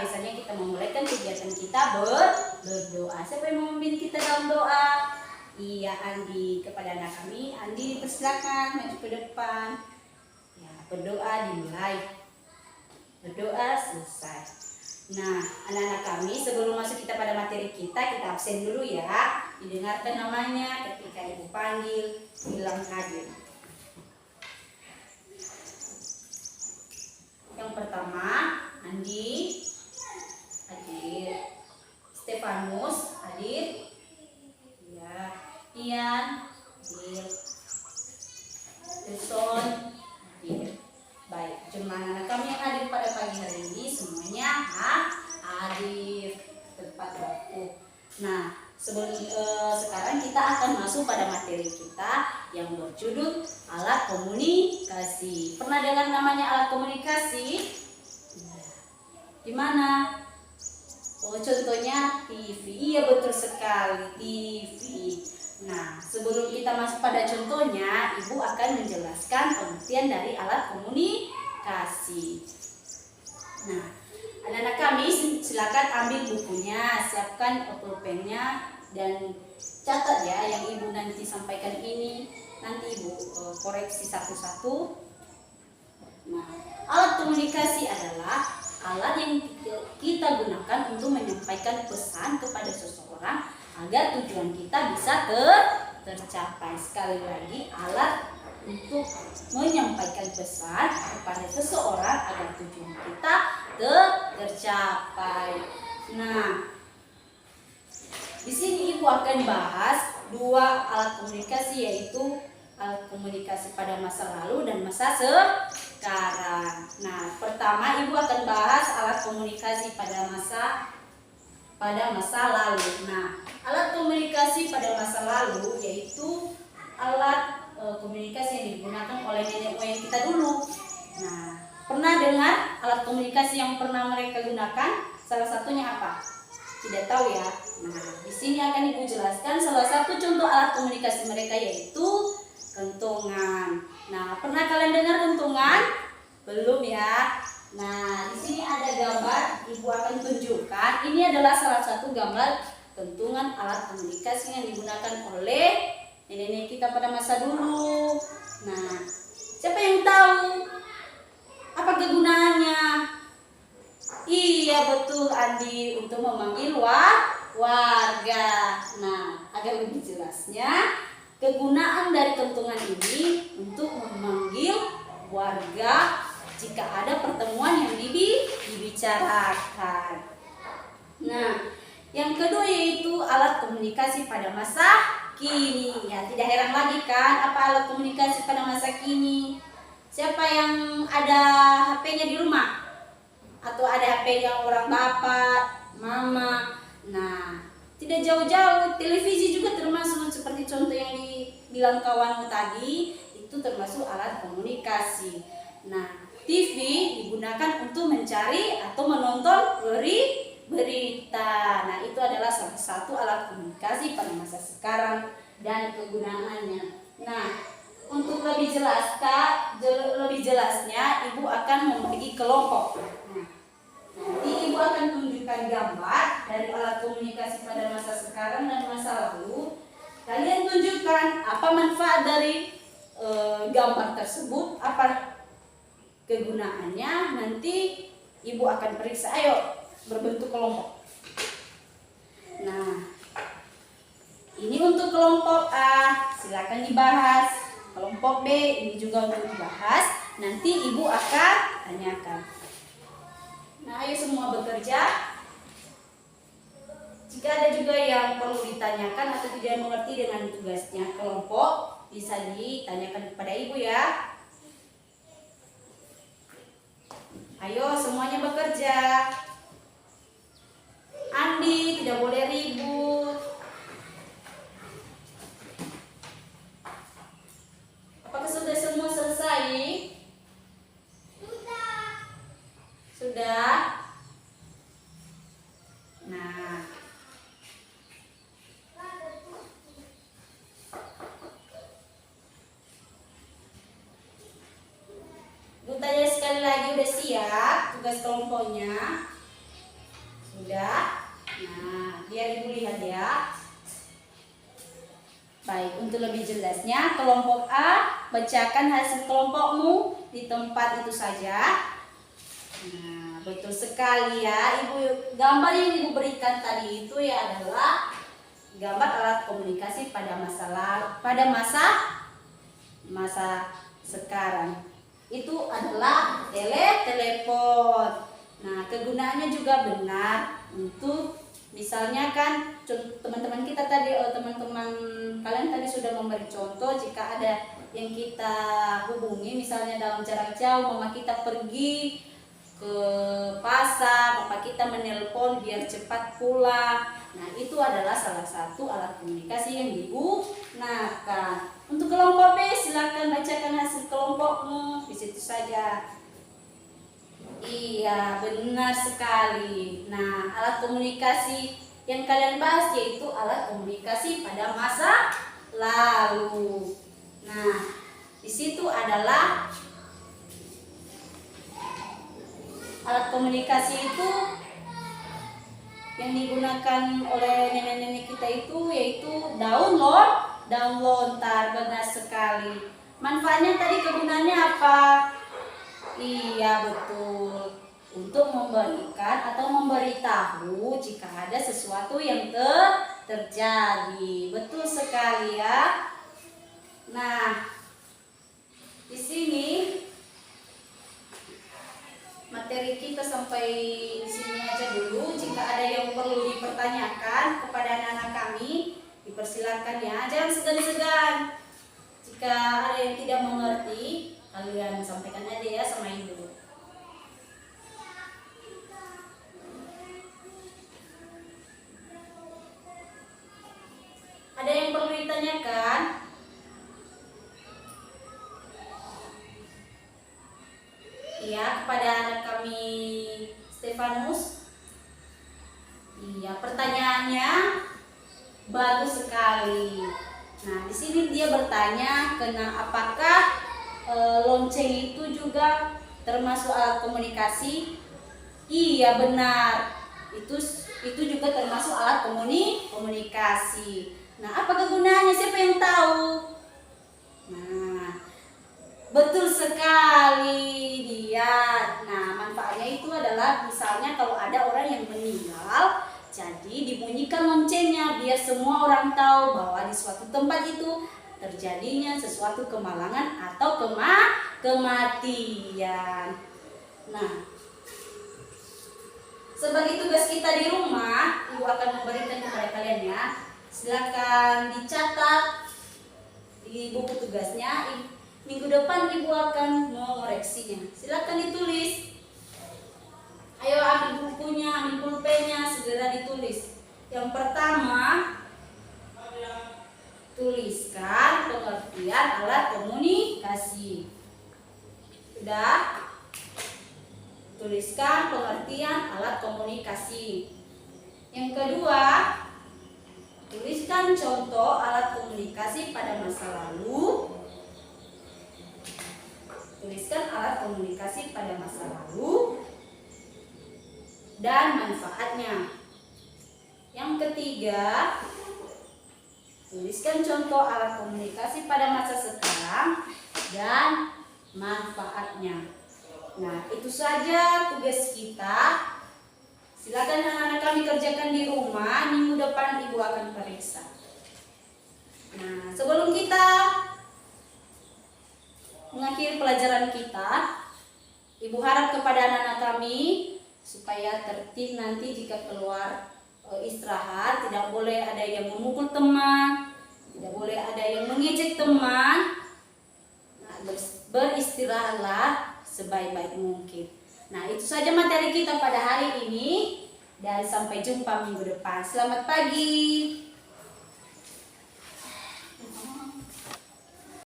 biasanya kita memulaikan kegiatan kita berdoa. Siapa yang mau memimpin kita dalam doa? Iya, Andi. Kepada anak kami, Andi dipersilakan maju ke depan. Ya, berdoa dimulai. Berdoa selesai. Nah, anak-anak kami, sebelum masuk kita pada materi kita absen dulu ya. Didengarkan namanya, ketika ibu panggil, bilang hadir. Yang pertama, Andi hadir, Stefanus hadir, ya, Ian hadir, Wilson hadir. Baik, jumlah anak kami yang hadir pada pagi hari ini semuanya hadir tepat waktu. Nah, sekarang kita akan masuk pada materi kita yang berjudul alat komunikasi. Pernah dengar namanya alat komunikasi? Di mana? Oh, contohnya TV. Iya, betul sekali, TV. Nah, sebelum kita masuk pada contohnya, Ibu akan menjelaskan pengertian dari alat komunikasi. Nah, anak-anak kami silakan ambil bukunya, siapkan pulpennya, dan catat ya yang Ibu nanti sampaikan ini. Nanti Ibu koreksi satu-satu. Nah, alat komunikasi adalah alat yang kita gunakan untuk menyampaikan pesan kepada seseorang agar tujuan kita bisa tercapai. Sekali lagi, alat untuk menyampaikan pesan kepada seseorang agar tujuan kita tercapai. Nah, di sini Ibu akan bahas dua alat komunikasi, yaitu alat komunikasi pada masa lalu dan masa sekarang. Nah, pertama Ibu akan bahas alat komunikasi pada masa lalu. Nah, alat komunikasi pada masa lalu yaitu alat komunikasi yang digunakan oleh nenek moyang kita dulu. Nah, pernah dengar alat komunikasi yang pernah mereka gunakan? Salah satunya apa? Tidak tahu ya. Nah, di sini akan Ibu jelaskan salah satu contoh alat komunikasi mereka yaitu kentongan. Nah, pernah kalian dengar kentongan? Belum ya? Nah, di sini ada gambar, Ibu akan tunjukkan. Ini adalah salah satu gambar kentongan alat komunikasi yang digunakan oleh nenek kita pada masa dulu. Nah, siapa yang tahu apa kegunaannya? Iya, betul, Andi, untuk memanggil warga. Nah, agar lebih jelasnya, kegunaan dari kentongan ini untuk memanggil warga jika ada pertemuan yang dibicarakan. Nah, yang kedua yaitu alat komunikasi pada masa kini. Ya, tidak heran lagi kan apa alat komunikasi pada masa kini? Siapa yang ada HP-nya di rumah? Atau ada HP yang orang bapak, mama? Nah, tidak jauh-jauh, televisi juga termasuk seperti contoh yang dibilang kawanmu tadi, itu termasuk alat komunikasi. Nah, TV digunakan untuk mencari atau menonton berita. Nah, itu adalah salah satu alat komunikasi pada masa sekarang dan kegunaannya. Nah, untuk lebih jelasnya, Ibu akan membagi kelompok. Nah, nanti Ibu akan tunjukkan gambar dari alat komunikasi pada masa sekarang dan masa lalu. Kalian tunjukkan apa manfaat dari gambar tersebut, apa kegunaannya. Nanti Ibu akan periksa. Ayo, berbentuk kelompok. Nah, ini untuk kelompok A, silakan dibahas. Kelompok B ini juga untuk dibahas. Nanti Ibu akan tanyakan. Nah, ayo semua bekerja. Jika ada juga yang perlu ditanyakan atau tidak mengerti dengan tugasnya kelompok, bisa ditanyakan kepada Ibu ya. Ayo semuanya bekerja. Andi, tidak boleh ribut. Apakah sudah semua selesai? Sudah? Nah, Bu tanya sekali lagi, udah siap tugas kelompoknya? Udah? Nah, biar Ibu lihat ya. Baik, untuk lebih jelasnya, kelompok A, bacakan hasil kelompokmu di tempat itu saja. Nah, betul sekali ya. Gambar yang Ibu berikan tadi itu ya adalah gambar alat komunikasi pada masa sekarang. Itu adalah telepon. Nah, kegunaannya juga benar untuk misalnya kan teman-teman kita tadi, teman-teman kalian tadi sudah memberi contoh jika ada yang kita hubungi misalnya dalam jarak jauh, mama kita pergi ke pasar, bapak kita menelpon biar cepat pulang. Nah, itu adalah salah satu alat komunikasi yang digunakan. Untuk kelompok B, silakan bacakan hasil kelompokmu di situ saja. Iya, benar sekali. Nah, alat komunikasi yang kalian bahas yaitu alat komunikasi pada masa lalu. Nah, di situ adalah alat komunikasi itu yang digunakan oleh nenek-nenek kita itu yaitu daun lontar. Benar sekali. Manfaatnya tadi, kegunaannya apa? Iya, betul. Untuk memberikan atau memberitahu jika ada sesuatu yang terjadi. Betul sekali ya. Nah, di sini materi kita sampai di sini aja dulu. Jika ada yang perlu dipertanyakan kepada anak-anak kami, dipersilakan ya. Jangan segan-segan. Jika ada yang tidak mengerti, kalian sampaikan aja ya sama ibu. Ada yang perlu ditanyakan? Iya, kepada anak kami Stefanus. Iya, pertanyaannya bagus sekali. Nah, di sini dia bertanya, apakah lonceng itu juga termasuk alat komunikasi? Iya, benar. Itu juga termasuk alat komunikasi. Nah, apa kegunaannya? Siapa yang tahu? Nah, betul sekali dia. Nah, manfaatnya itu adalah misalnya kalau ada orang yang meninggal, jadi dibunyikan loncengnya biar semua orang tahu bahwa di suatu tempat itu terjadinya sesuatu kemalangan atau kematian. Nah, sebagai tugas kita di rumah, Ibu akan memberikan kepada kalian ya. Silakan dicatat di buku tugasnya. Minggu depan Ibu akan mengoreksinya. Silakan ditulis. Ayo ambil bukunya, ambil pulpennya, segera ditulis. Yang pertama, tuliskan pengertian alat komunikasi. Sudah? Tuliskan pengertian alat komunikasi. Yang kedua, tuliskan contoh alat komunikasi pada masa lalu. Tuliskan alat komunikasi pada masa lalu dan manfaatnya. Yang ketiga, tuliskan contoh alat komunikasi pada masa sekarang dan manfaatnya. Nah, itu saja tugas kita. Silakan anak-anak kami kerjakan di rumah. Minggu depan Ibu akan periksa. Nah, sebelum kita mengakhiri pelajaran kita, Ibu harap kepada anak-anak kami supaya tertib nanti jika keluar istirahat. Tidak boleh ada yang memukul teman, tidak boleh ada yang mengejek teman. Nah, beristirahatlah sebaik-baik mungkin. Nah, itu saja materi kita pada hari ini dan sampai jumpa minggu depan. Selamat pagi.